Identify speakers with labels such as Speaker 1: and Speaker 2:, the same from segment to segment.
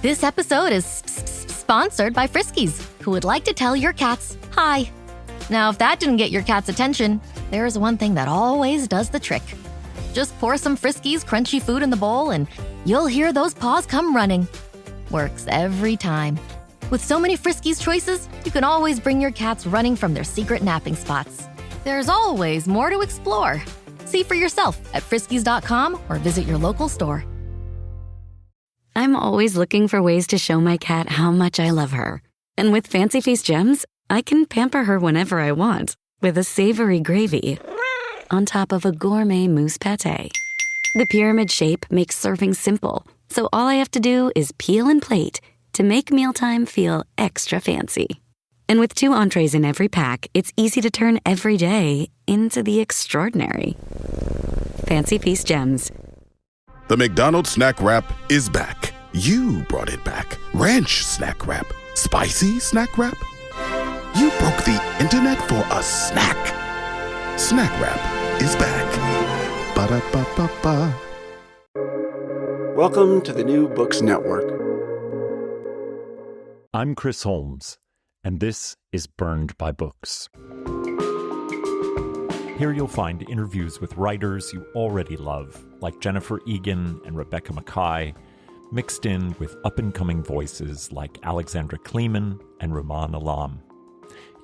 Speaker 1: This episode is sponsored by Friskies, who would like to tell your cats hi. Now, if that didn't get your cat's attention, there is one thing that always does the trick. Just pour some Friskies crunchy food in the bowl and you'll hear those paws come running. Works every time. With so many Friskies choices, you can always bring your cats running from their secret napping spots. There's always more to explore. See for yourself at friskies.com or visit your local store.
Speaker 2: I'm always looking for ways to show my cat how much I love her. And with Fancy Feast gems, I can pamper her whenever I want with a savory gravy on top of a gourmet mousse pâté. The pyramid shape makes serving simple, so all I have to do is peel and plate to make mealtime feel extra fancy. And with 2 entrees in every pack, it's easy to turn every day into the extraordinary. Fancy Feast gems.
Speaker 3: The McDonald's snack wrap is back. You brought it back. Ranch snack wrap. Spicy snack wrap. You broke the internet for a snack. Snack wrap is back. Ba-da-ba-ba-ba.
Speaker 4: Welcome to the New Books Network.
Speaker 5: I'm Chris Holmes, and this is Burned by Books. Here you'll find interviews with writers you already love, like Jennifer Egan and Rebecca Makkai, mixed in with up-and-coming voices like Alexandra Kleeman and Rumaan Alam.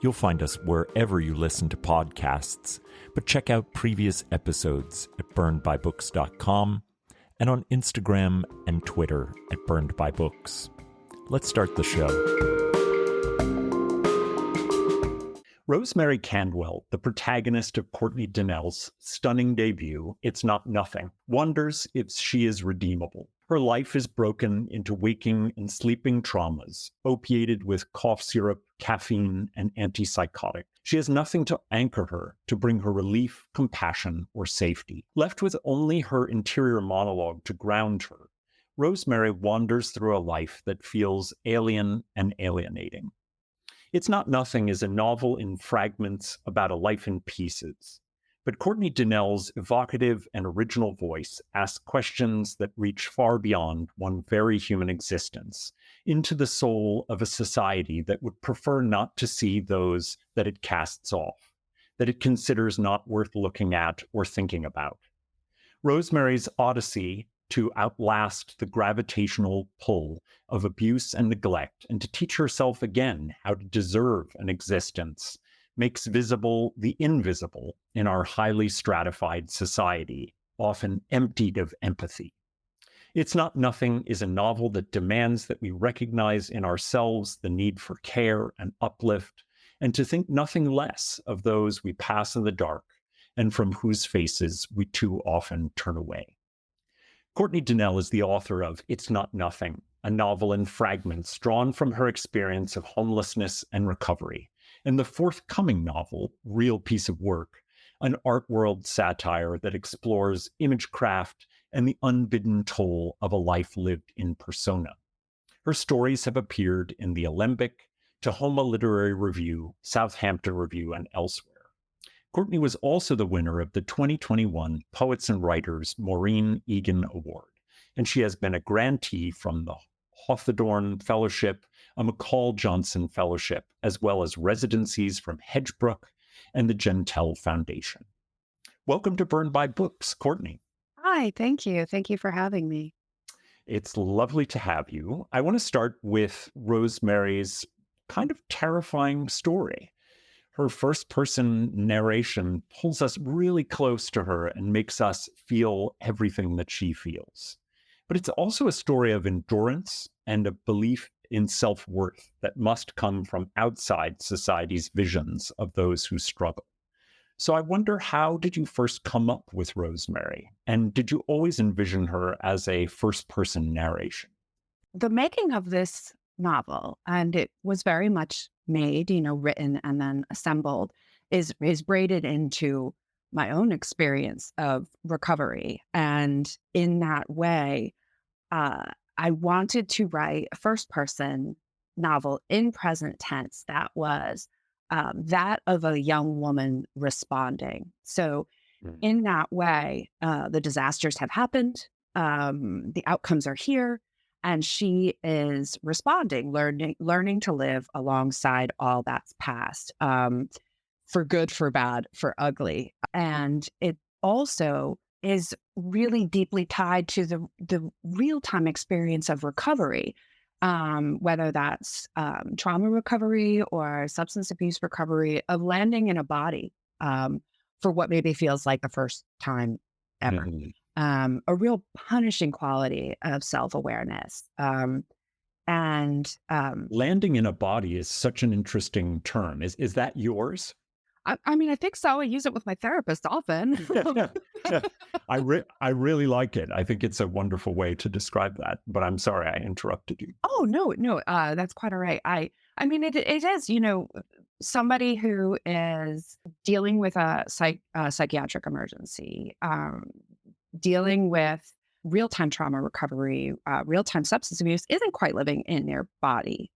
Speaker 5: You'll find us wherever you listen to podcasts, but check out previous episodes at burnedbybooks.com and on Instagram and Twitter at burnedbybooks. Let's start the show. Rosemary Candwell, the protagonist of Courtney Denelle's stunning debut, It's Not Nothing, wonders if she is redeemable. Her life is broken into waking and sleeping traumas, opiated with cough syrup, caffeine, and antipsychotic. She has nothing to anchor her, to bring her relief, compassion, or safety. Left with only her interior monologue to ground her, Rosemary wanders through a life that feels alien and alienating. It's Not Nothing is a novel in fragments about a life in pieces. But Courtney Denelle's evocative and original voice asks questions that reach far beyond one very human existence, into the soul of a society that would prefer not to see those that it casts off, that it considers not worth looking at or thinking about. Rosemary's odyssey to outlast the gravitational pull of abuse and neglect, and to teach herself again how to deserve an existence, makes visible the invisible in our highly stratified society, often emptied of empathy. It's Not Nothing is a novel that demands that we recognize in ourselves the need for care and uplift, and to think nothing less of those we pass in the dark and from whose faces we too often turn away. Courtney Denelle is the author of It's Not Nothing, a novel in fragments drawn from her experience of homelessness and recovery, and the forthcoming novel, Real Piece of Work, an art world satire that explores image craft and the unbidden toll of a life lived in persona. Her stories have appeared in the Alembic, Tahoma Literary Review, Southampton Review, and elsewhere. Courtney was also the winner of the 2021 Poets and Writers Maureen Egan Award, and she has been a grantee from the Hawthorne Fellowship, a McCall Johnson Fellowship, as well as residencies from Hedgebrook and the Gentile Foundation. Welcome to Burned by Books, Courtney.
Speaker 6: Hi, thank you. Thank you for having me.
Speaker 5: It's lovely to have you. I want to start with Rosemary's kind of terrifying story. Her first-person narration pulls us really close to her and makes us feel everything that she feels. But it's also a story of endurance and a belief in self-worth that must come from outside society's visions of those who struggle. So I wonder, how did you first come up with Rosemary? And did you always envision her as a first-person narration?
Speaker 6: The making of this novel, and it was very much made, written and then assembled, is braided into my own experience of recovery. And in that way, I wanted to write a first-person novel in present tense that was that of a young woman responding. So in that way, the disasters have happened, the outcomes are here, And she is responding, learning to live alongside all that's past, for good, for bad, for ugly. And it also is really deeply tied to the real-time experience of recovery, whether that's trauma recovery or substance abuse recovery, of landing in a body for what maybe feels like the first time ever. A real punishing quality of self-awareness.
Speaker 5: Landing in a body is such an interesting term. Is that yours?
Speaker 6: I mean, I think so. I use it with my therapist often.
Speaker 5: I really like it. I think it's a wonderful way to describe that. But I'm sorry I interrupted you.
Speaker 6: Oh, no, that's quite all right. I mean, it is, somebody who is dealing with a psychiatric emergency, dealing with real-time trauma recovery, real-time substance abuse, isn't quite living in their body.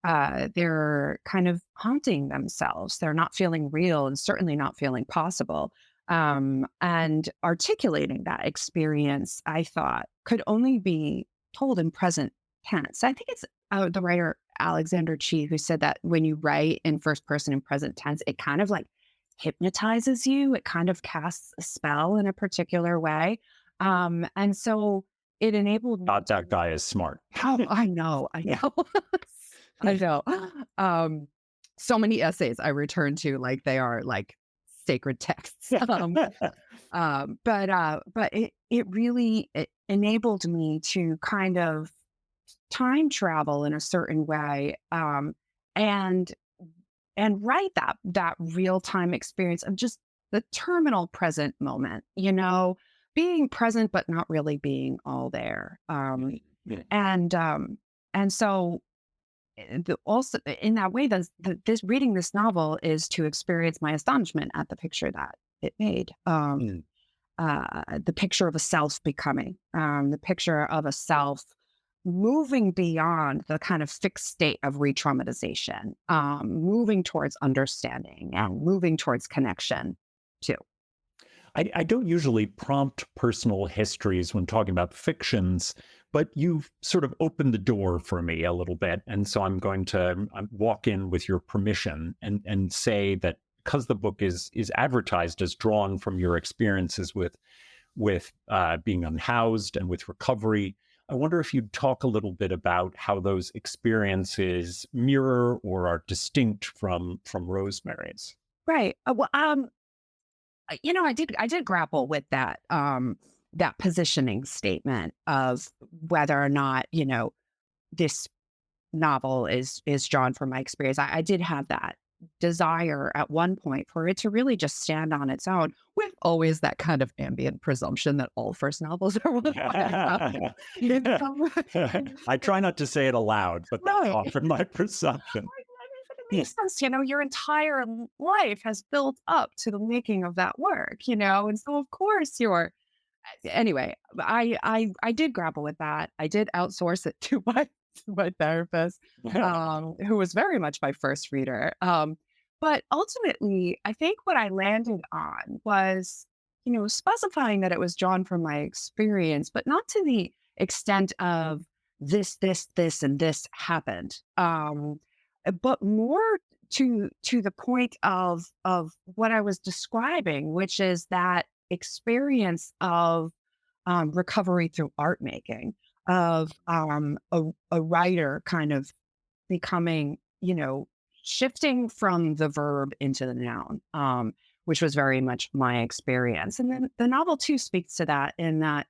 Speaker 6: They're kind of haunting themselves. They're not feeling real and certainly not feeling possible. And articulating that experience, I thought, could only be told in present tense. I think it's the writer Alexander Chi who said that when you write in first person in present tense, it kind of like hypnotizes you. It kind of casts a spell in a particular way. And so it enabled me.
Speaker 5: God, that guy is smart.
Speaker 6: Oh, I know. I know. So many essays I return to like they are like sacred texts. But it really enabled me to kind of time travel in a certain way, and write that real time experience of just the terminal present moment, being present but not really being all there. And so also in that way, this reading this novel is to experience my astonishment at the picture that it made. The picture of a self becoming, the picture of a self moving beyond the kind of fixed state of re-traumatization, moving towards understanding and moving towards connection too.
Speaker 5: I don't usually prompt personal histories when talking about fictions, but you've sort of opened the door for me a little bit. And so I'm going to walk in with your permission and say that because the book is advertised as drawn from your experiences with being unhoused and with recovery, I wonder if you'd talk a little bit about how those experiences mirror or are distinct from Rosemary's.
Speaker 6: Right. I did grapple with that positioning statement of whether or not, this novel is drawn from my experience. I did have that desire at one point for it to really just stand on its own, with always that kind of ambient presumption that all first novels are.
Speaker 5: I try not to say it aloud, but that's often my perception.
Speaker 6: It makes sense, your entire life has built up to the making of that work, and so of course anyway, I did grapple with that. I did outsource it to my therapist, who was very much my first reader. But ultimately, I think what I landed on was, specifying that it was drawn from my experience, but not to the extent of this, and this happened. But more to the point of what I was describing, which is that experience of recovery through art making, of a writer kind of becoming, shifting from the verb into the noun, which was very much my experience. And then the novel too speaks to that, in that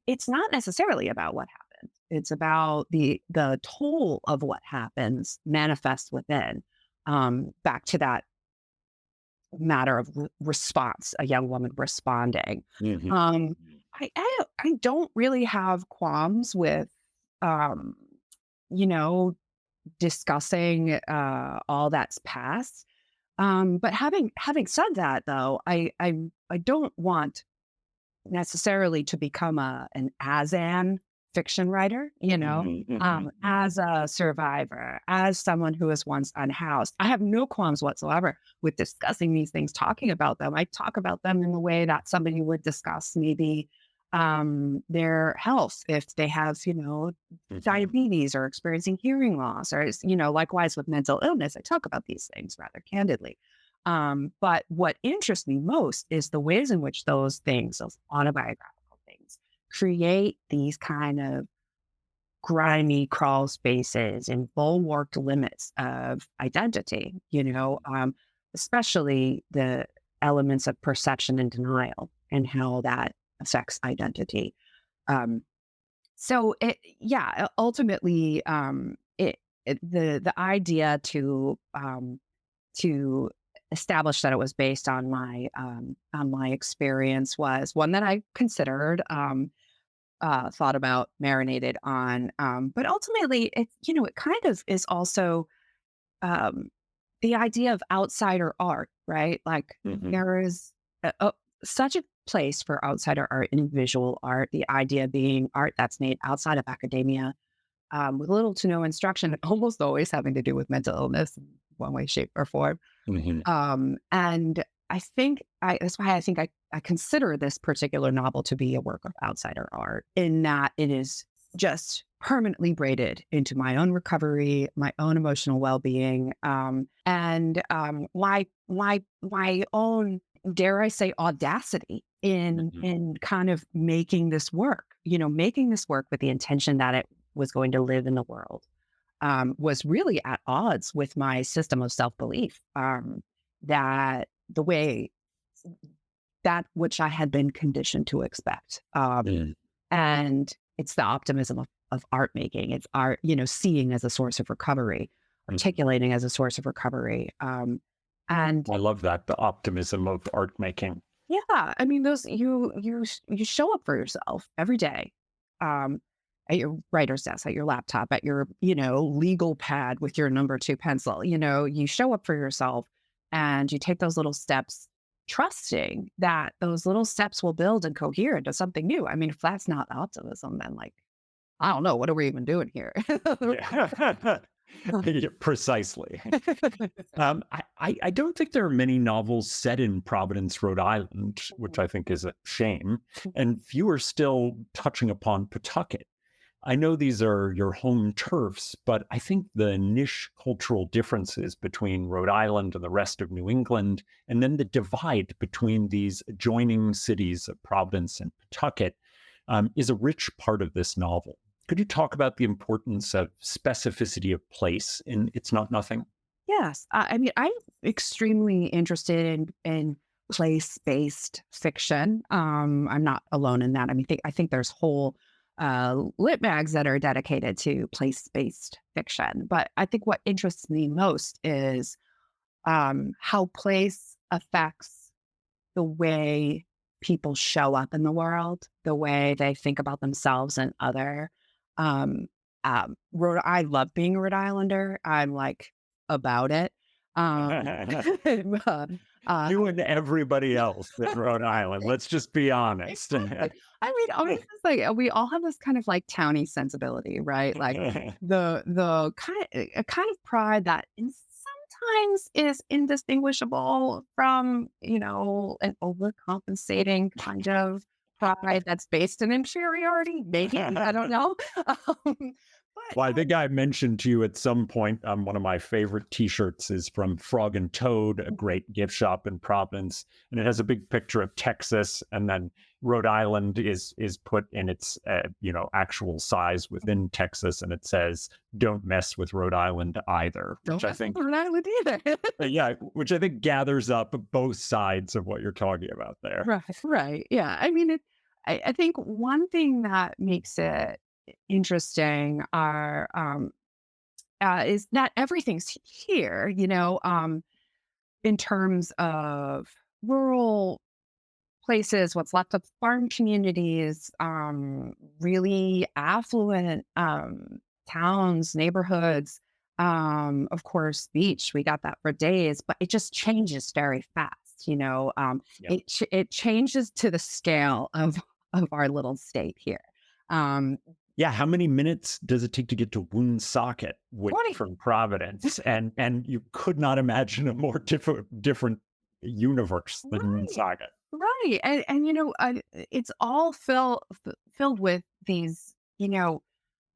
Speaker 6: it's not necessarily about what happened. It's about the toll of what happens manifests within. Back to that matter of response, a young woman responding. I don't really have qualms with, discussing all that's past. But having said that, though, I don't want necessarily to become an as-an fiction writer, as a survivor, as someone who was once unhoused. I have no qualms whatsoever with discussing these things, talking about them. I talk about them in the way that somebody would discuss maybe their health, if they have, diabetes or experiencing hearing loss, or, likewise with mental illness. I talk about these things rather candidly. But what interests me most is the ways in which those things, those autobiographical things, create these kind of grimy crawl spaces and bulwarked limits of identity, especially the elements of perception and denial and how that affects identity. Ultimately, the idea to establish that it was based on my experience was one that I considered, thought about, marinated on, but ultimately, it kind of is also the idea of outsider art, right? Like there is such a place for outsider art and visual art, the idea being art that's made outside of academia, with little to no instruction, and almost always having to do with mental illness in one way, shape, or form. And I think that's why I think I consider this particular novel to be a work of outsider art, in that it is just permanently braided into my own recovery, my own emotional well-being, and my own, dare I say, audacity in kind of making this work. Making this work with the intention that it was going to live in the world, was really at odds with my system of self-belief, that the way that which I had been conditioned to expect. And it's the optimism of art making. It's art, seeing as a source of recovery, articulating as a source of recovery. And
Speaker 5: I love that, the optimism of art making.
Speaker 6: Yeah. I mean, those, you show up for yourself every day, at your writer's desk, at your laptop, at your, legal pad with your number 2 pencil. You show up for yourself and you take those little steps, trusting that those little steps will build and cohere into something new. I mean, if that's not optimism, then I don't know, what are we even doing here?
Speaker 5: Yeah, precisely. I don't think there are many novels set in Providence, Rhode Island, which I think is a shame, and fewer still touching upon Pawtucket. I know these are your home turfs, but I think the niche cultural differences between Rhode Island and the rest of New England, and then the divide between these adjoining cities of Providence and Pawtucket, is a rich part of this novel. Could you talk about the importance of specificity of place in It's Not Nothing?
Speaker 6: Yes. I mean, I'm extremely interested in place-based fiction. I'm not alone in that. I mean, I think there's whole lit mags that are dedicated to place-based fiction. But I think what interests me most is how place affects the way people show up in the world, the way they think about themselves and other. I love being a Rhode Islander. I'm about it.
Speaker 5: You and everybody else in Rhode Island. Let's just be honest.
Speaker 6: I mean, honestly, we all have this kind of towny sensibility, right? The kind of pride that sometimes is indistinguishable from, an overcompensating kind of pride that's based in inferiority. Maybe, I don't know.
Speaker 5: Well, I think I mentioned to you at some point, one of my favorite T-shirts is from Frog and Toad, a great gift shop in Providence, and it has a big picture of Texas, and then Rhode Island is put in its actual size within Texas, and it says, "Don't mess with Rhode Island either,"
Speaker 6: which I think Rhode Island either.
Speaker 5: Yeah, which I think gathers up both sides of what you're talking about there.
Speaker 6: Right. Yeah. I mean, I think one thing that makes it interesting is that everything's here, in terms of rural places, what's left of farm communities, really affluent towns, neighborhoods, of course, beach. We got that for days, but it just changes very fast. It changes to the scale of our little state here.
Speaker 5: Yeah, how many minutes does it take to get to Woonsocket from Providence? And you could not imagine a more different universe than Woonsocket.
Speaker 6: Right. It's all filled with these,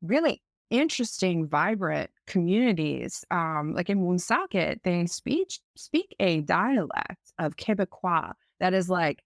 Speaker 6: really interesting, vibrant communities. Like in Woonsocket, they speak a dialect of Quebecois that is like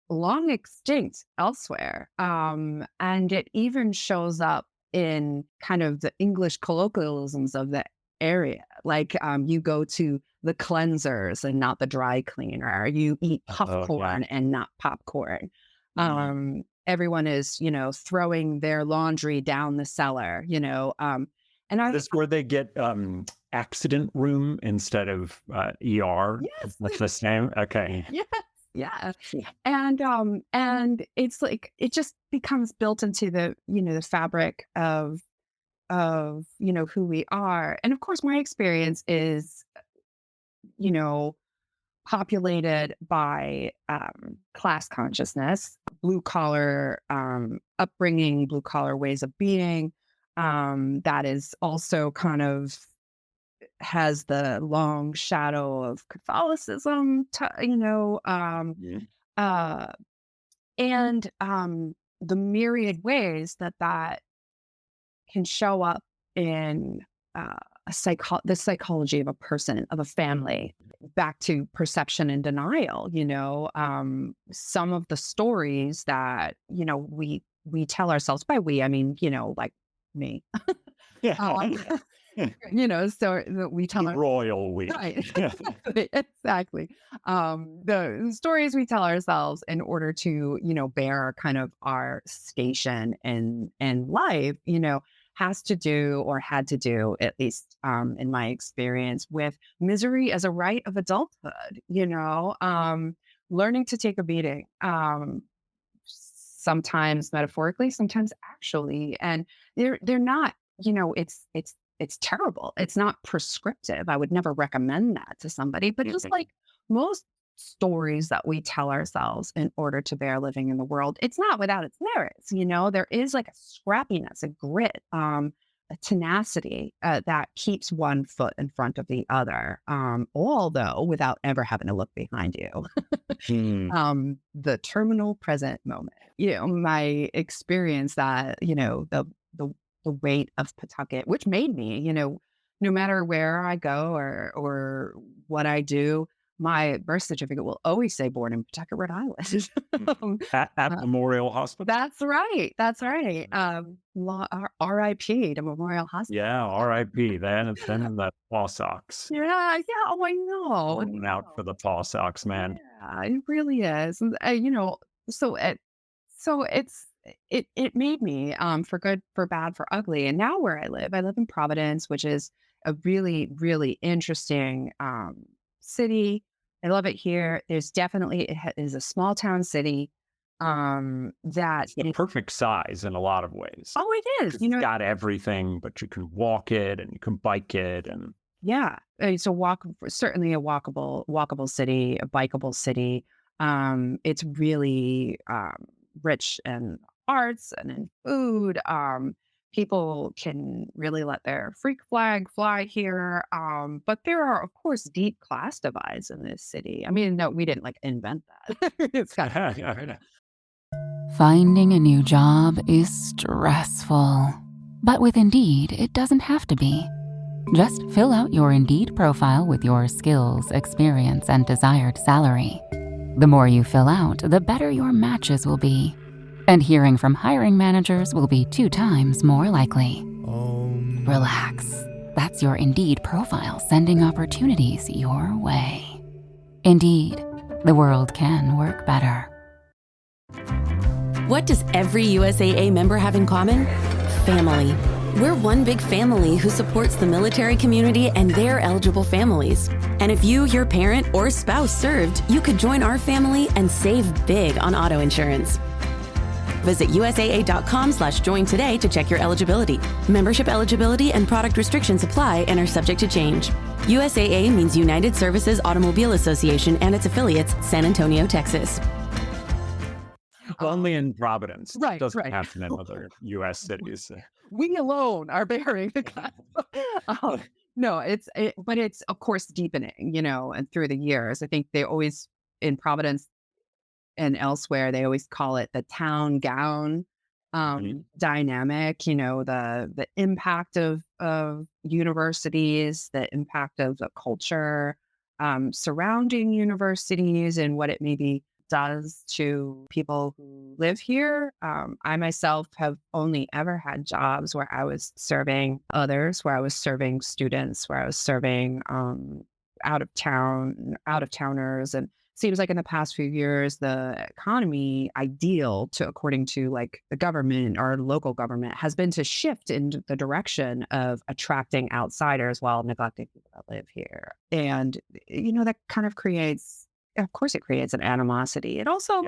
Speaker 6: long extinct elsewhere. And it even shows up in kind of the English colloquialisms of the area. Like you go to the cleansers and not the dry cleaner. You eat
Speaker 5: Oh, yeah.
Speaker 6: puffcorn and not popcorn.
Speaker 5: Mhm.
Speaker 6: Everyone is, throwing their laundry down the cellar. And
Speaker 5: Is
Speaker 6: I,
Speaker 5: this where they get accident room instead of ER?
Speaker 6: yes,
Speaker 5: That's the same. Okay.
Speaker 6: yes, yeah. And it's like it just becomes built into the fabric of who we are. And of course my experience is, you know, populated by class consciousness, blue collar upbringing, blue collar ways of being. That is also kind of has the long shadow of Catholicism,
Speaker 5: Mhm.
Speaker 6: uh, and the myriad ways that can show up in the psychology of a person, of a family. Back to perception and denial. Some of the stories that we tell ourselves, by we I mean like me.
Speaker 5: Yeah.
Speaker 6: um, so that we tell
Speaker 5: The
Speaker 6: our
Speaker 5: royal we.
Speaker 6: right. Exactly. The stories we tell ourselves in order to, bear kind of our station in life, has to do or had to do, at least in my experience, with misery as a rite of adulthood, learning to take a beating. Sometimes metaphorically, sometimes actually. And they're not, it's terrible. It's not prescriptive. I would never recommend that to somebody, but just like most stories that we tell ourselves in order to bear living in the world, it's not without its merits. There is like a scrappiness, a grit, a tenacity that keeps one foot in front of the other, all though without ever having to look behind you.
Speaker 5: Hmm.
Speaker 6: The terminal present moment. My experience that, the the weight of Pawtucket, which made me, no matter where I go or what I do, my birth certificate will always say born in Pawtucket, Rhode Island. Um,
Speaker 5: At
Speaker 6: uh,
Speaker 5: Memorial Hospital?
Speaker 6: that's right. That's right. RIP to Memorial Hospital.
Speaker 5: Yeah, RIP. Then the Paw Sox.
Speaker 6: Yeah, yeah. Oh, I know.
Speaker 5: Going out for the Paw Sox, man.
Speaker 6: Yeah, it really is. And, so it made me for good, for bad, for ugly. And now where I live in Providence, which is a really, really interesting city. I love it here. There's definitely is a small town city that
Speaker 5: It's the perfect size in a lot of ways.
Speaker 6: oh, it is.
Speaker 5: 'Cause it's got everything, but you can walk it and you can bike it and
Speaker 6: Yeah, it's certainly a walkable city, a bikeable city. It's really rich in arts and in food. People can really let their freak flag fly here. But there are, of course, deep class divides in this city. I mean, no, we didn't like invent that. It's got
Speaker 5: yeah.
Speaker 2: Finding a new job is stressful. But with Indeed, it doesn't have to be. Just fill out your Indeed profile with your skills, experience, and desired salary. The more you fill out, the better your matches will be. And hearing from hiring managers will be 2 times more likely. Relax. That's your Indeed profile sending opportunities your way. Indeed, the world can work better.
Speaker 7: What does every USAA member have in common? Family. We're one big family who supports the military community and their eligible families. And if you, your parent, or spouse served, you could join our family and save big on auto insurance. Visit USAA.com/join today to check your eligibility. Membership eligibility and product restrictions apply and are subject to change. USAA means United Services Automobile Association and its affiliates, San Antonio, Texas.
Speaker 5: Only in Providence.
Speaker 6: Right,
Speaker 5: Doesn't
Speaker 6: right.
Speaker 5: happen in other U.S. cities.
Speaker 6: we alone are bearing the cost. No, but it's of course deepening, and through the years, I think they always in Providence and elsewhere, they always call it the town gown dynamic, the impact of universities, the impact of the culture surrounding universities and what it maybe does to people who live here. I myself have only ever had jobs where I was serving others, where I was serving students, where I was serving out of towners. And seems like in the past few years, the economy ideal to, according to like the government or local government, has been to shift in the direction of attracting outsiders while neglecting people that live here. And, that kind of creates, of course, it creates an animosity. It also,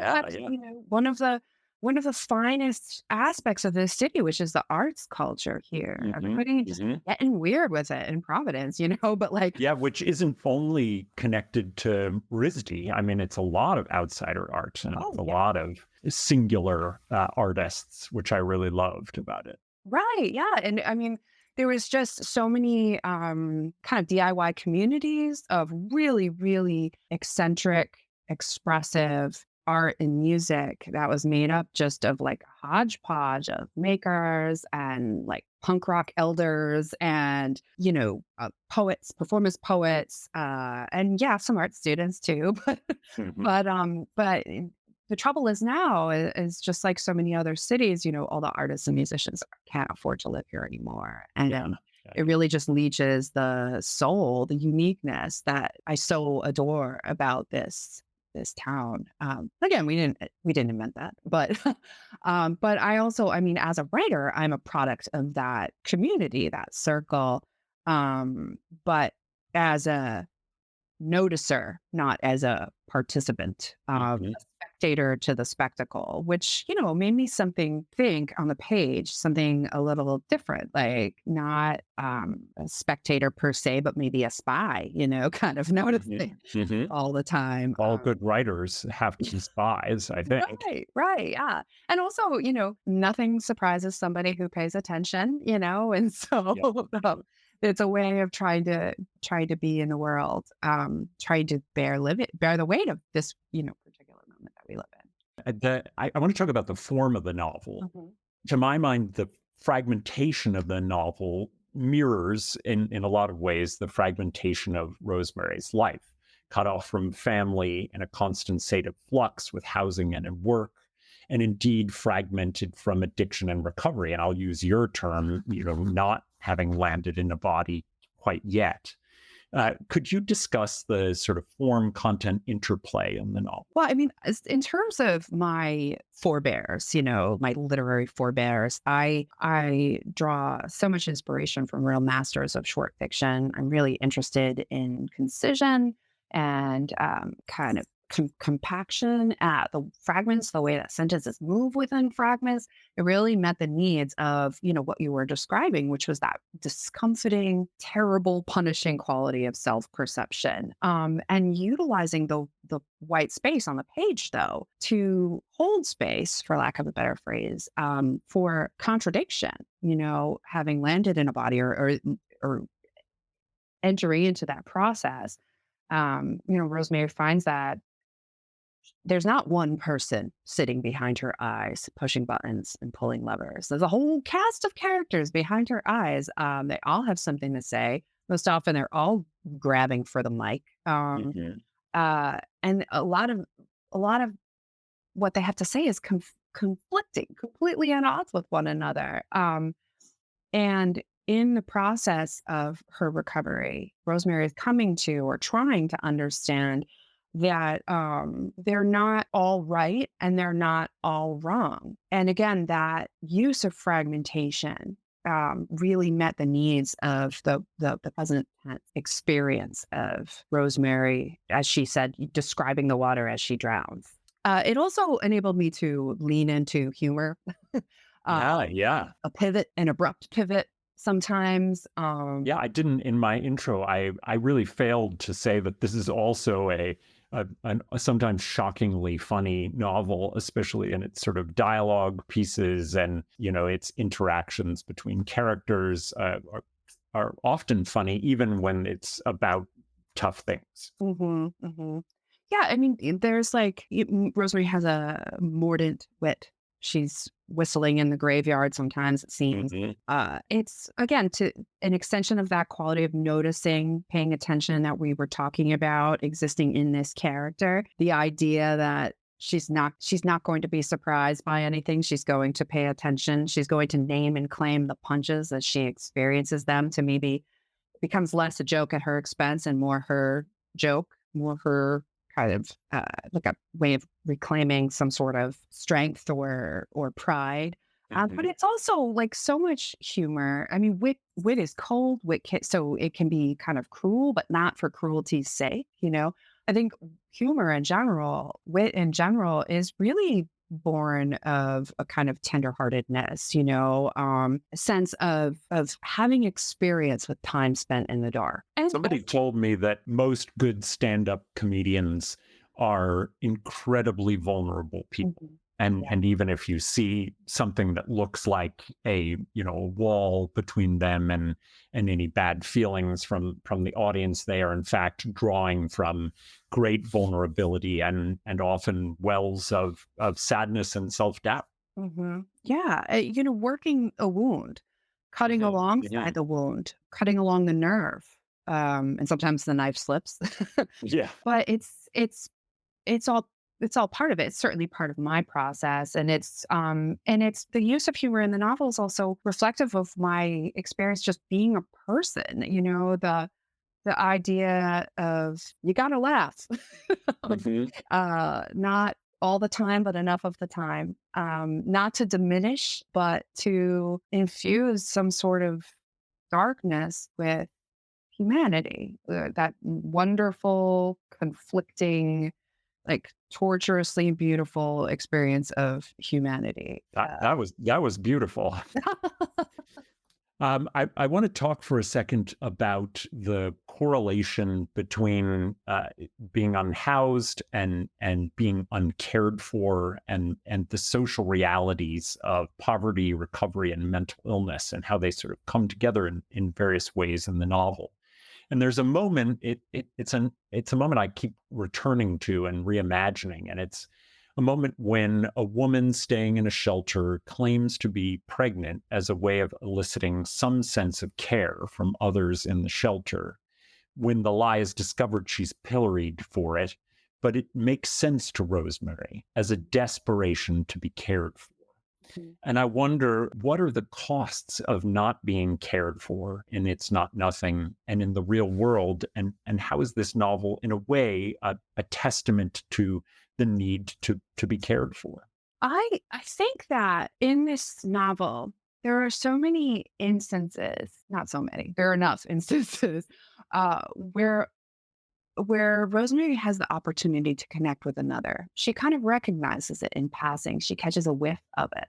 Speaker 6: one of the finest aspects of this city, which is the arts culture here. Everybody just getting weird with it in Providence, but like...
Speaker 5: Yeah, which isn't only connected to RISD. I mean, it's a lot of outsider art and a lot of singular artists, which I really loved about it.
Speaker 6: Right, yeah. And I mean, there was just so many kind of DIY communities of really, really eccentric, expressive art and music that was made up just of like a hodgepodge of makers and like punk rock elders and, poets, performance poets, and some art students too. But the trouble is now is just like so many other cities, all the artists and musicians can't afford to live here anymore. And it really just leaches the soul, the uniqueness that I so adore about this town. Again, we didn't invent that, but I also, as a writer, I'm a product of that community, that circle. But as a noticer, not as a participant, a spectator to the spectacle, which, made me think on the page, something a little different, like not a spectator per se, but maybe a spy, kind of noticing all the time.
Speaker 5: All good writers have to be spies, I think.
Speaker 6: Right. Yeah. And also, nothing surprises somebody who pays attention, and so it's a way of trying to be in the world, trying to bear the weight of this, particular moment that we live in.
Speaker 5: I want to talk about the form of the novel. To my mind, the fragmentation of the novel mirrors in a lot of ways the fragmentation of Rosemary's life, cut off from family in a constant state of flux with housing and in work, and indeed fragmented from addiction and recovery. And I'll use your term, not having landed in a body quite yet. Could you discuss the sort of form-content interplay in the novel?
Speaker 6: Well, in terms of my forebears, my literary forebears, I draw so much inspiration from real masters of short fiction. I'm really interested in concision and kind of compaction at the fragments, the way that sentences move within fragments. It really met the needs of, what you were describing, which was that discomforting, terrible, punishing quality of self-perception. And utilizing the white space on the page, though, to hold space, for lack of a better phrase, for contradiction, having landed in a body or entering into that process. Rosemary finds that there's not one person sitting behind her eyes, pushing buttons and pulling levers. There's a whole cast of characters behind her eyes. They all have something to say. Most often, they're all grabbing for the mic. And a lot of what they have to say is conflicting, completely at odds with one another. And in the process of her recovery, Rosemary is coming to or trying to understand that they're not all right and they're not all wrong. And again, that use of fragmentation really met the needs of the present experience of Rosemary, as she said, describing the water as she drowns. It also enabled me to lean into humor. A pivot, an abrupt pivot. Sometimes.
Speaker 5: I didn't in my intro. I really failed to say that this is also a sometimes shockingly funny novel, especially in its sort of dialogue pieces and its interactions between characters are often funny, even when it's about tough things.
Speaker 6: Yeah, I mean, there's like Rosemary has a mordant wit. She's whistling in the graveyard sometimes, it seems.
Speaker 5: Mhm.
Speaker 6: It's again to an extension of that quality of noticing, paying attention that we were talking about existing in this character. The idea that she's not going to be surprised by anything. She's going to pay attention. She's going to name and claim the punches as she experiences them, to maybe becomes less a joke at her expense and more her joke, more her kind of like a way of reclaiming some sort of strength or pride. But it's also like so much humor. I mean, wit is cold. So it can be kind of cruel, but not for cruelty's sake. I think humor in general, wit in general, is really born of a kind of tenderheartedness, a sense of having experience with time spent in the dark. And
Speaker 5: Somebody told me that most good stand-up comedians are incredibly vulnerable people. And even if you see something that looks like a wall between them and any bad feelings from the audience, they are in fact drawing from great vulnerability and often wells of sadness and self-doubt.
Speaker 6: Yeah, working a wound, cutting alongside the wound, cutting along the nerve, and sometimes the knife slips.
Speaker 5: Yeah.
Speaker 6: But it's all part of it. It's certainly part of my process, and it's the use of humor in the novel is also reflective of my experience just being a person. The idea of you got to laugh, not all the time, but enough of the time, not to diminish, but to infuse some sort of darkness with humanity, that wonderful, conflicting, like torturously beautiful experience of humanity.
Speaker 5: That was beautiful. I want to talk for a second about the correlation between being unhoused and being uncared for and the social realities of poverty, recovery, and mental illness, and how they sort of come together in various ways in the novel. And there's a moment, it's a moment I keep returning to and reimagining, and it's a moment when a woman staying in a shelter claims to be pregnant as a way of eliciting some sense of care from others in the shelter. When the lie is discovered, she's pilloried for it, but it makes sense to Rosemary as a desperation to be cared for. And I wonder, what are the costs of not being cared for in It's Not Nothing and in the real world? And how is this novel, in a way, a testament to the need to be cared for?
Speaker 6: I think that in this novel, there are so many instances, not so many, there are enough instances where Rosemary has the opportunity to connect with another. She kind of recognizes it in passing. She catches a whiff of it,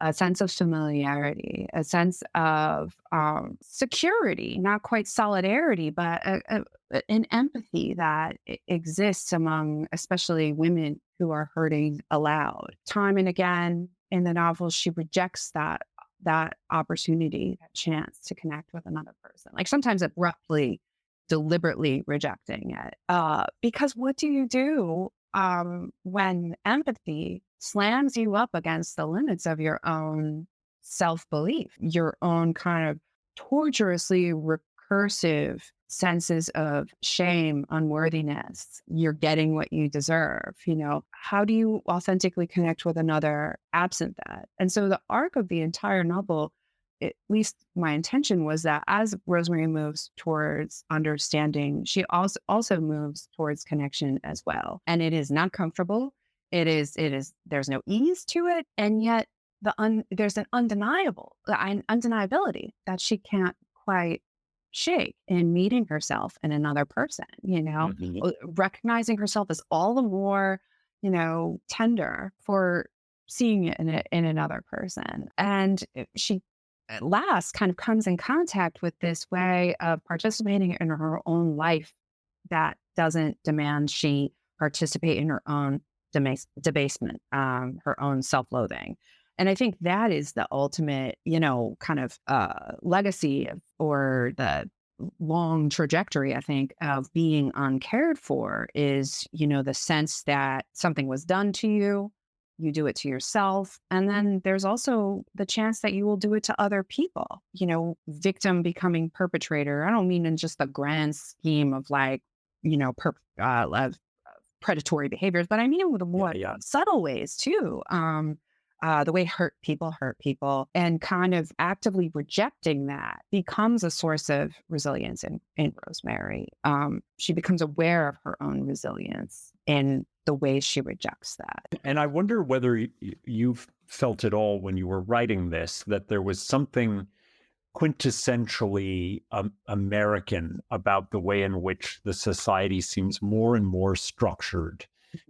Speaker 6: a sense of familiarity, a sense of security, not quite solidarity, but an empathy that exists among especially women who are hurting aloud. Time and again in the novel, she rejects that opportunity, that chance to connect with another person. Like sometimes abruptly, deliberately rejecting it. Because what do you do when empathy slams you up against the limits of your own self-belief, your own kind of torturously recursive senses of shame, unworthiness? You're getting what you deserve. How do you authentically connect with another absent that? And so the arc of the entire novel, at least my intention, was that as Rosemary moves towards understanding, she also moves towards connection as well. And it is not comfortable. It is, there's no ease to it. And yet there's an undeniability that she can't quite shake in meeting herself in another person, recognizing herself as all the more, tender for seeing it in another person. And she at last kind of comes in contact with this way of participating in her own life that doesn't demand she participate in her own debasement, her own self-loathing. And I think that is the ultimate, kind of legacy or the long trajectory, I think, of being uncared for is, the sense that something was done to you, you do it to yourself. And then there's also the chance that you will do it to other people, victim becoming perpetrator. I don't mean in just the grand scheme of like, of predatory behaviors, but I mean with the more subtle ways too. The way hurt people, and kind of actively rejecting that becomes a source of resilience in Rosemary. She becomes aware of her own resilience in the way she rejects that.
Speaker 5: And I wonder whether you've felt at all when you were writing this, that there was something quintessentially American about the way in which the society seems more and more structured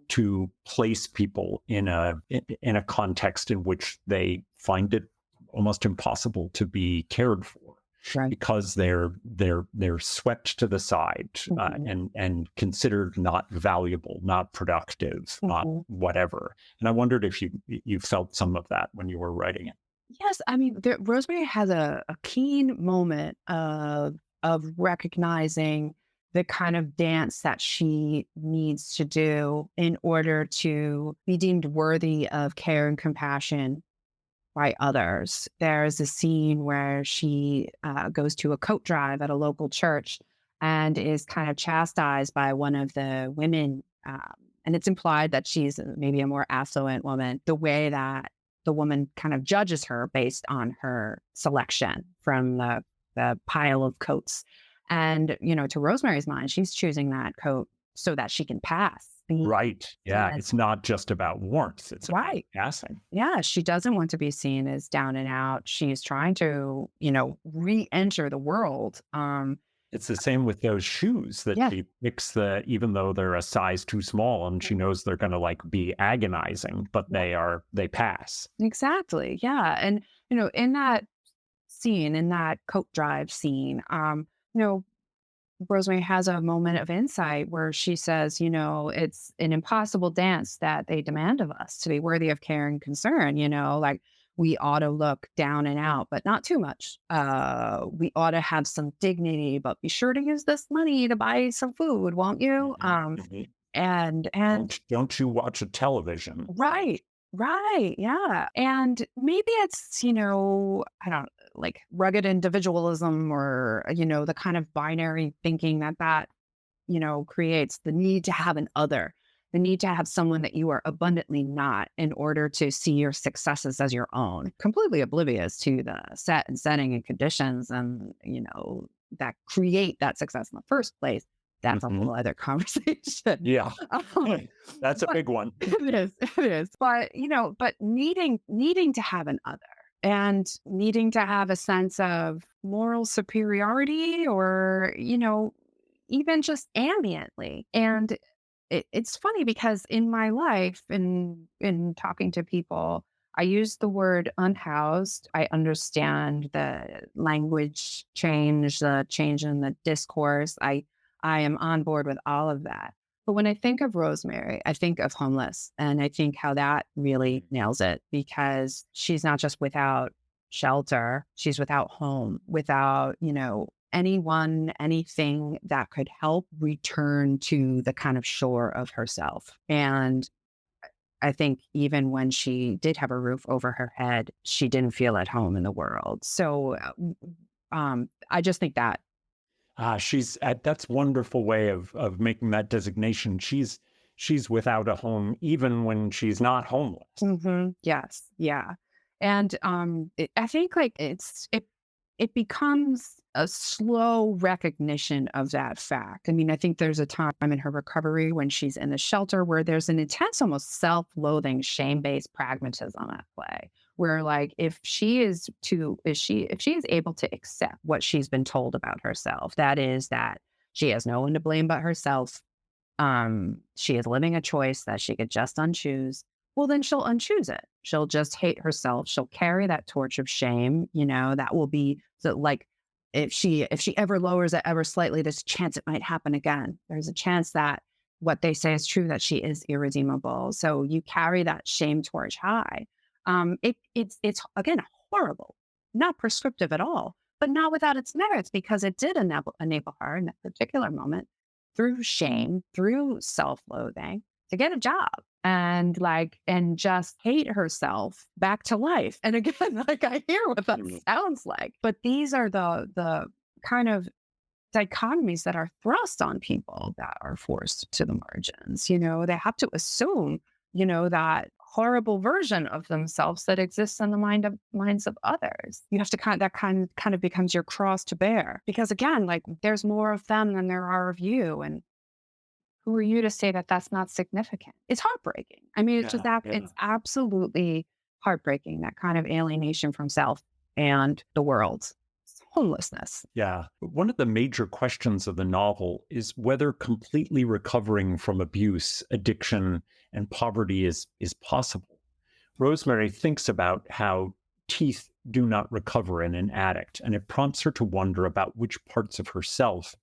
Speaker 5: to place people in a context in which they find it almost impossible to be cared for, because they're swept to the side and considered not valuable, not productive, not whatever. And I wondered if you felt some of that when you were writing it.
Speaker 6: Yes, I mean, Rosemary has a keen moment of recognizing the kind of dance that she needs to do in order to be deemed worthy of care and compassion by others. There's a scene where she goes to a coat drive at a local church and is kind of chastised by one of the women. And it's implied that she's maybe a more affluent woman, the way that the woman kind of judges her based on her selection from the pile of coats. And, to Rosemary's mind, she's choosing that coat so that she can pass.
Speaker 5: Right. Yeah. And it's not just about warmth. It's about passing.
Speaker 6: Yeah. She doesn't want to be seen as down and out. She's trying to, re-enter the world.
Speaker 5: It's the same with those shoes that she picks, even though they're a size too small and she knows they're going to be agonizing, but they pass.
Speaker 6: Exactly. Yeah. And, in that scene, in that coat drive scene, Rosemary has a moment of insight where she says, it's an impossible dance that they demand of us to be worthy of care and concern, like we ought to look down and out, but not too much. We ought to have some dignity, but be sure to use this money to buy some food, won't you? And
Speaker 5: don't you watch a television?
Speaker 6: Right. Yeah. And maybe it's, I don't like rugged individualism or, the kind of binary thinking that, creates the need to have an other, the need to have someone that you are abundantly not in order to see your successes as your own, completely oblivious to the set and setting and conditions and, that create that success in the first place. That's a whole other conversation.
Speaker 5: Yeah. That's a big one.
Speaker 6: It is. But, but needing to have an other and needing to have a sense of moral superiority or, even just ambiently. And it's funny because in my life, in talking to people, I use the word unhoused. I understand the language change, the change in the discourse. I am on board with all of that. But when I think of Rosemary, I think of homeless. And I think how that really nails it because she's not just without shelter, she's without home, without, anyone, anything that could help return to the kind of shore of herself. And I think even when she did have a roof over her head, she didn't feel at home in the world. So I just think that.
Speaker 5: That's a wonderful way of making that designation. She's without a home even when she's not homeless.
Speaker 6: Yes, yeah, and I think it becomes a slow recognition of that fact. I mean, I think there's a time in her recovery when she's in the shelter where there's an intense, almost self-loathing, shame-based pragmatism at play. Where if she is able to accept what she's been told about herself, that is that she has no one to blame but herself. She is living a choice that she could just unchoose. Well, then she'll unchoose it. She'll just hate herself. She'll carry that torch of shame. That will be if she ever lowers it ever slightly, there's a chance it might happen again. There's a chance that what they say is true, that she is irredeemable. So you carry that shame torch high. It's again horrible, not prescriptive at all, but not without its merits, because it did enable her in that particular moment, through shame, through self-loathing, to get a job and just hate herself back to life. And again, like, I hear what that sounds like, but these are the kind of dichotomies that are thrust on people that are forced to the margins. They have to assume, that horrible version of themselves that exists in the minds of others. You have to kind of becomes your cross to bear, because again, like, there's more of them than there are of you, and who are you to say that that's not significant? It's heartbreaking. I mean, it's absolutely heartbreaking, that kind of alienation from self and the world. It's homelessness.
Speaker 5: Yeah. One of the major questions of the novel is whether completely recovering from abuse, addiction, and poverty is possible. Rosemary thinks about how teeth do not recover in an addict, and it prompts her to wonder about which parts of herself,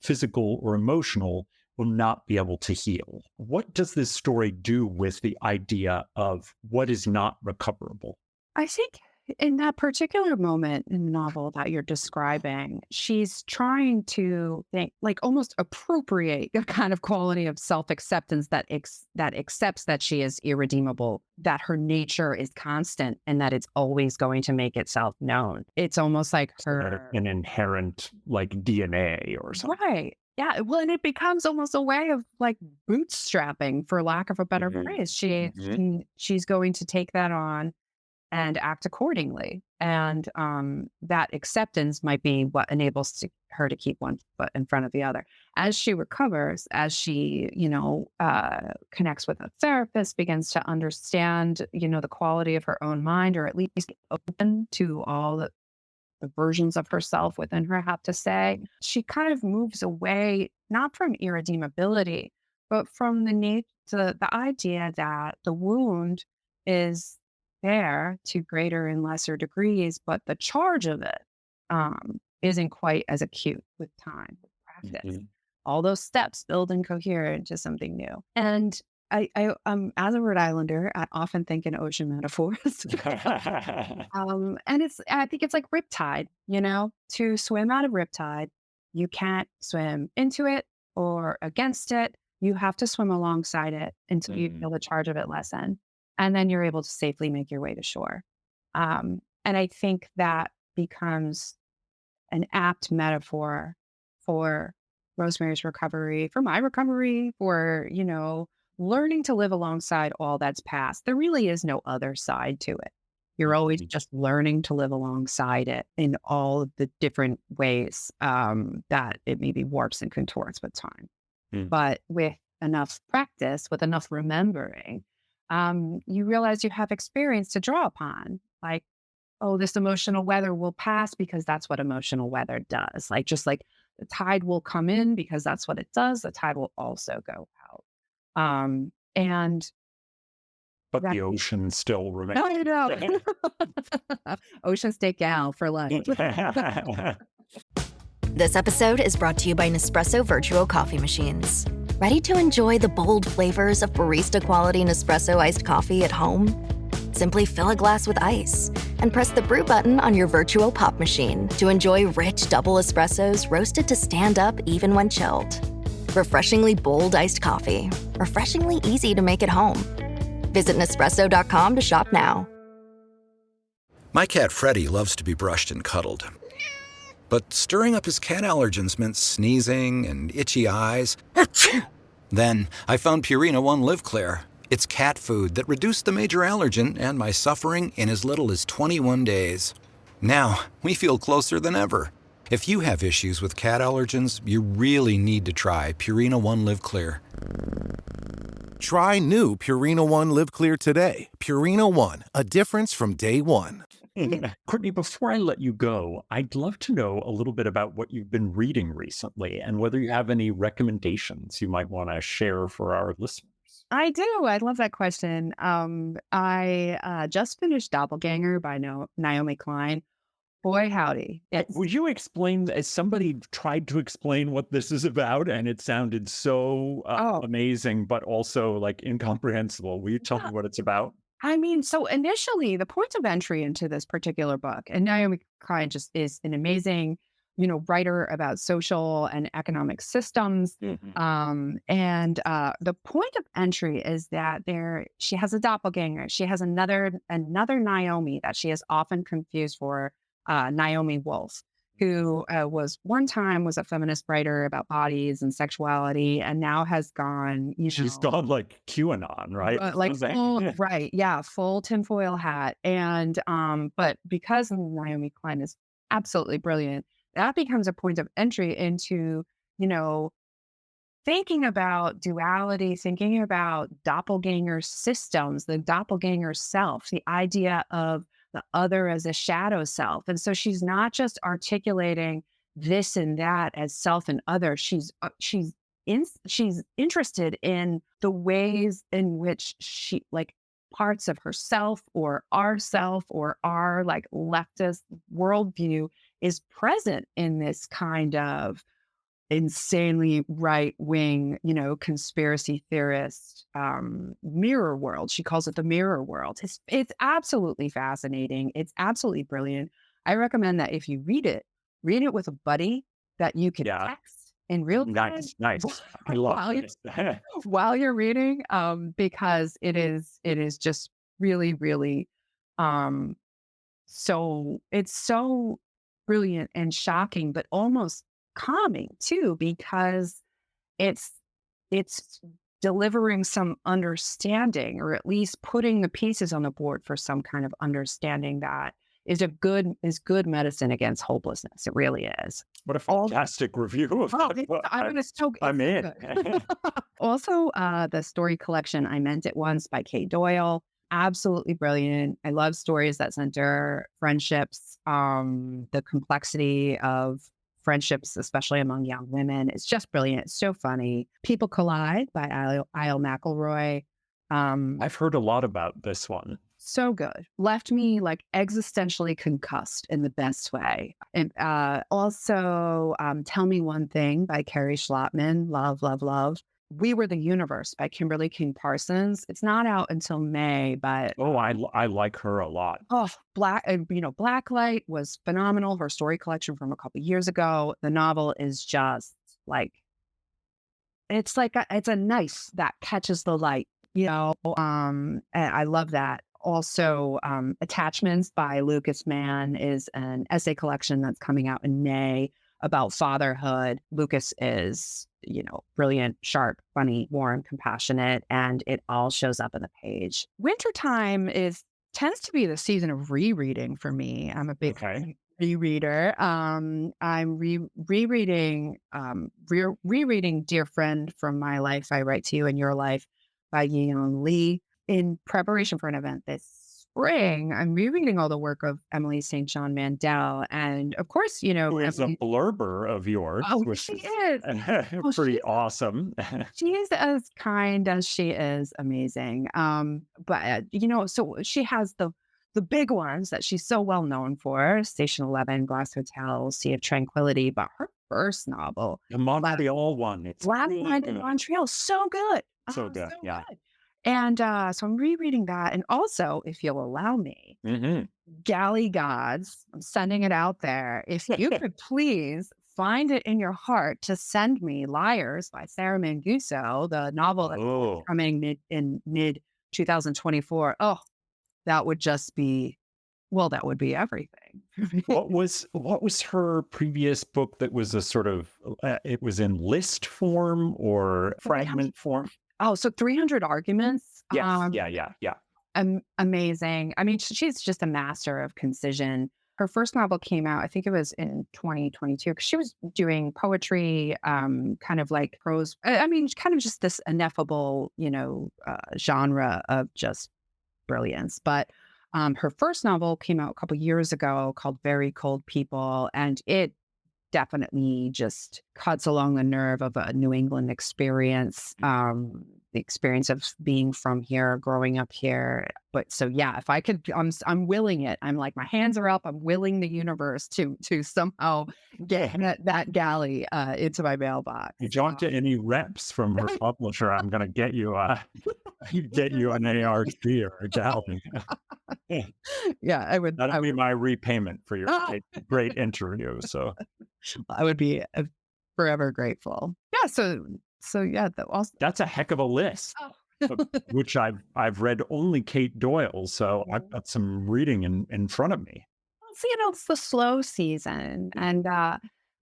Speaker 5: physical or emotional, will not be able to heal. What does this story do with the idea of what is not recoverable?
Speaker 6: I think in that particular moment in the novel that you're describing, she's trying to think, like, almost appropriate a kind of quality of self-acceptance that accepts that she is irredeemable, that her nature is constant, and that it's always going to make itself known. It's almost like
Speaker 5: an inherent, like, DNA or something.
Speaker 6: Right. Yeah. Well, and it becomes almost a way of, like, bootstrapping, for lack of a better phrase. She's going to take that on and act accordingly. And that acceptance might be what enables her to keep one foot in front of the other. As she recovers, as she, connects with a therapist, begins to understand, the quality of her own mind, or at least open to all the versions of herself within her have to say, she kind of moves away, not from irredeemability, but from the idea that the wound is there to greater and lesser degrees, but the charge of it isn't quite as acute with time, with practice. All those steps build and cohere into something new. And I as a Rhode Islander, I often think in ocean metaphors. And I think it's like riptide, to swim out of riptide, you can't swim into it or against it. You have to swim alongside it until you feel the charge of it lessen. And then you're able to safely make your way to shore. And I think that becomes an apt metaphor for Rosemary's recovery, for my recovery, for, learning to live alongside all that's past. There really is no other side to it. You're always just learning to live alongside it in all of the different ways that it maybe warps and contorts with time. But with enough practice, with enough remembering, you realize you have experience to draw upon. Like, oh, this emotional weather will pass because that's what emotional weather does. Like, just like the tide will come in because that's what it does, the tide will also go out.
Speaker 5: But the ocean still remains.
Speaker 6: I know. Ocean steak gal for life.
Speaker 1: This episode is brought to you by Nespresso Virtual Coffee Machines. Ready to enjoy the bold flavors of barista quality Nespresso iced coffee at home? Simply fill a glass with ice and press the brew button on your virtual pop machine to enjoy rich double espressos roasted to stand up even when chilled. Refreshingly bold iced coffee. Refreshingly easy to make at home. Visit Nespresso.com to shop now.
Speaker 8: My cat Freddie loves to be brushed and cuddled. But stirring up his cat allergens meant sneezing and itchy eyes. Then I found Purina One Live Clear. It's cat food that reduced the major allergen and my suffering in as little as 21 days. Now, we feel closer than ever. If you have issues with cat allergens, you really need to try Purina One Live Clear.
Speaker 9: Try new Purina One Live Clear today. Purina One, a difference from day one.
Speaker 5: Courtney, before I let you go, I'd love to know a little bit about what you've been reading recently and whether you have any recommendations you might want to share for our listeners.
Speaker 6: I do. I love that question. I just finished Doppelganger by Naomi Klein. Boy, howdy.
Speaker 5: Would you explain, as somebody tried to explain what this is about, and it sounded so amazing, but also like incomprehensible. Will you tell me what it's about?
Speaker 6: I mean, so initially the point of entry into this particular book, and Naomi Klein just is an amazing, writer about social and economic systems. And the point of entry is that she has a doppelganger. She has another Naomi that she is often confused for Naomi Wolf, who was a feminist writer about bodies and sexuality, and now has gone,
Speaker 5: She's gone like QAnon, right?
Speaker 6: Right. Yeah. Full tinfoil hat. And, but because Naomi Klein is absolutely brilliant, that becomes a point of entry into, thinking about duality, thinking about doppelganger systems, the doppelganger self, the idea of the other as a shadow self. And so she's not just articulating this and that as self and other. She's interested in the ways in which she, like, parts of herself or ourself or our like leftist worldview is present in this kind of insanely right-wing, conspiracy theorist mirror world. She calls it the mirror world. It's absolutely fascinating. It's absolutely brilliant. I recommend that if you read it with a buddy that you can text in real time.
Speaker 5: Nice. I love
Speaker 6: while you're reading, because it is just really, really, so it's so brilliant and shocking, but almost calming too, because it's delivering some understanding, or at least putting the pieces on the board for some kind of understanding that is good medicine against hopelessness. It really is.
Speaker 5: What a fantastic review of I'm in.
Speaker 6: Also, the story collection I Meant It Once by Kate Doyle. Absolutely brilliant. I love stories that center friendships, the complexity of friendships, especially among young women. It's just brilliant. It's so funny. People Collide by Isle McElroy.
Speaker 5: I've heard a lot about this one.
Speaker 6: So good. Left me like existentially concussed in the best way. And also Tell Me One Thing by Carrie Schlotman. Love, love, love. We Were the Universe by Kimberly King Parsons. It's not out until May, but
Speaker 5: I like her a lot.
Speaker 6: Blacklight was phenomenal. Her story collection from a couple years ago. The novel is just like it's a knife that catches the light. And I love that. Also, Attachments by Lucas Mann is an essay collection that's coming out in May about fatherhood. Lucas is, brilliant, sharp, funny, warm, compassionate, and it all shows up in the page. Wintertime tends to be the season of rereading for me. I'm a big rereader. I'm rereading Dear Friend from My Life, I Write to You in Your Life by Yi-Young Lee. In preparation for an event this spring, I'm rereading all the work of Emily St. John Mandel. And of course,
Speaker 5: who is a blurber of yours.
Speaker 6: Which she is.
Speaker 5: Pretty awesome.
Speaker 6: She is as kind as she is amazing. But so she has the big ones that she's so well known for: Station 11, Glass Hotel, Sea of Tranquility. But her first novel,
Speaker 5: the Montreal one, it's
Speaker 6: Last Night in Montreal, so good.
Speaker 5: So good. Yeah.
Speaker 6: Good. And so I'm rereading that. And also, if you'll allow me, Galley Gods, I'm sending it out there. If you could please find it in your heart to send me Liars by Sarah Manguso, the novel that's coming in mid 2024. Oh, that would just be, that would be everything.
Speaker 5: What was her previous book that was a sort of, it was in list form or fragment form?
Speaker 6: Oh, so 300 Arguments.
Speaker 5: Yes. Yeah.
Speaker 6: Amazing. I mean, she's just a master of concision. Her first novel came out, I think it was in 2022, because she was doing poetry, kind of like prose. I mean, kind of just this ineffable, genre of just brilliance. But her first novel came out a couple years ago called Very Cold People, and it definitely just cuts along the nerve of a New England experience. the experience of being from here, growing up here. But so, yeah, if I could, I'm willing it. I'm like, my hands are up. I'm willing the universe to somehow get that galley into my mailbox.
Speaker 5: If you don't get any reps from her publisher, I'm going to get you an ARC or a galley.
Speaker 6: Yeah, I would.
Speaker 5: That'll be my repayment for your great interview. So
Speaker 6: I would be forever grateful. Yeah. So yeah,
Speaker 5: that's a heck of a list, which I've read only Kate Doyle. So I've got some reading in front of me.
Speaker 6: Well, it's the slow season, and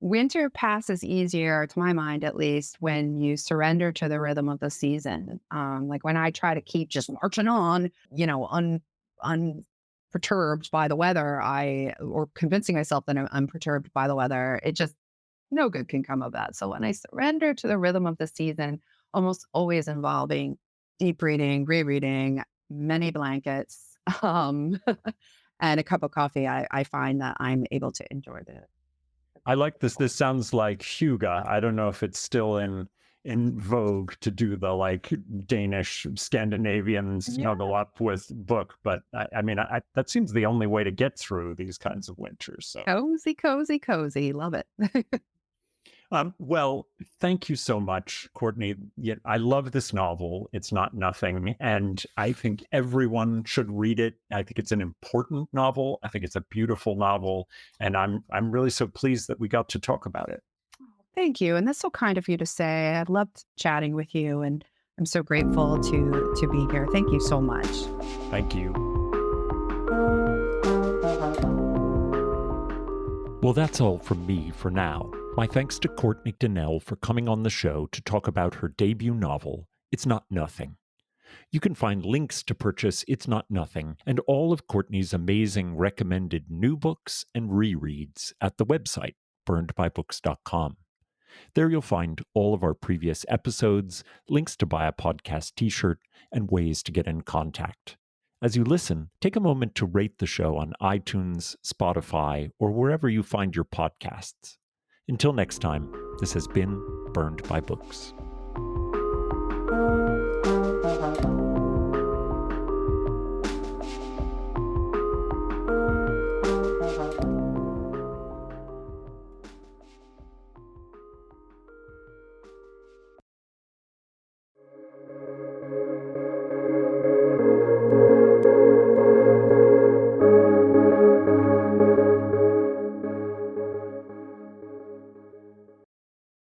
Speaker 6: winter passes easier, to my mind at least, when you surrender to the rhythm of the season. Like when I try to keep just marching on, unperturbed by the weather, or convincing myself that I'm unperturbed by the weather, it just no good can come of that. So when I surrender to the rhythm of the season, almost always involving deep reading, rereading, many blankets, and a cup of coffee, I find that I'm able to enjoy it.
Speaker 5: I like this. This sounds like Hygge. I don't know if it's still in vogue to do the like Danish, Scandinavian snuggle up with book, but I mean, that seems the only way to get through these kinds of winters. So
Speaker 6: cozy, cozy, cozy. Love it.
Speaker 5: Well, thank you so much, Courtney. I love this novel. It's Not Nothing. And I think everyone should read it. I think it's an important novel. I think it's a beautiful novel. And I'm really so pleased that we got to talk about it.
Speaker 6: Thank you. And that's so kind of you to say. I loved chatting with you, and I'm so grateful to be here. Thank you so much.
Speaker 5: Thank you. Well, that's all from me for now. My thanks to Courtney Denelle for coming on the show to talk about her debut novel, It's Not Nothing. You can find links to purchase It's Not Nothing and all of Courtney's amazing recommended new books and rereads at the website, burnedbybooks.com. There you'll find all of our previous episodes, links to buy a podcast t-shirt, and ways to get in contact. As you listen, take a moment to rate the show on iTunes, Spotify, or wherever you find your podcasts. Until next time, this has been Burned by Books.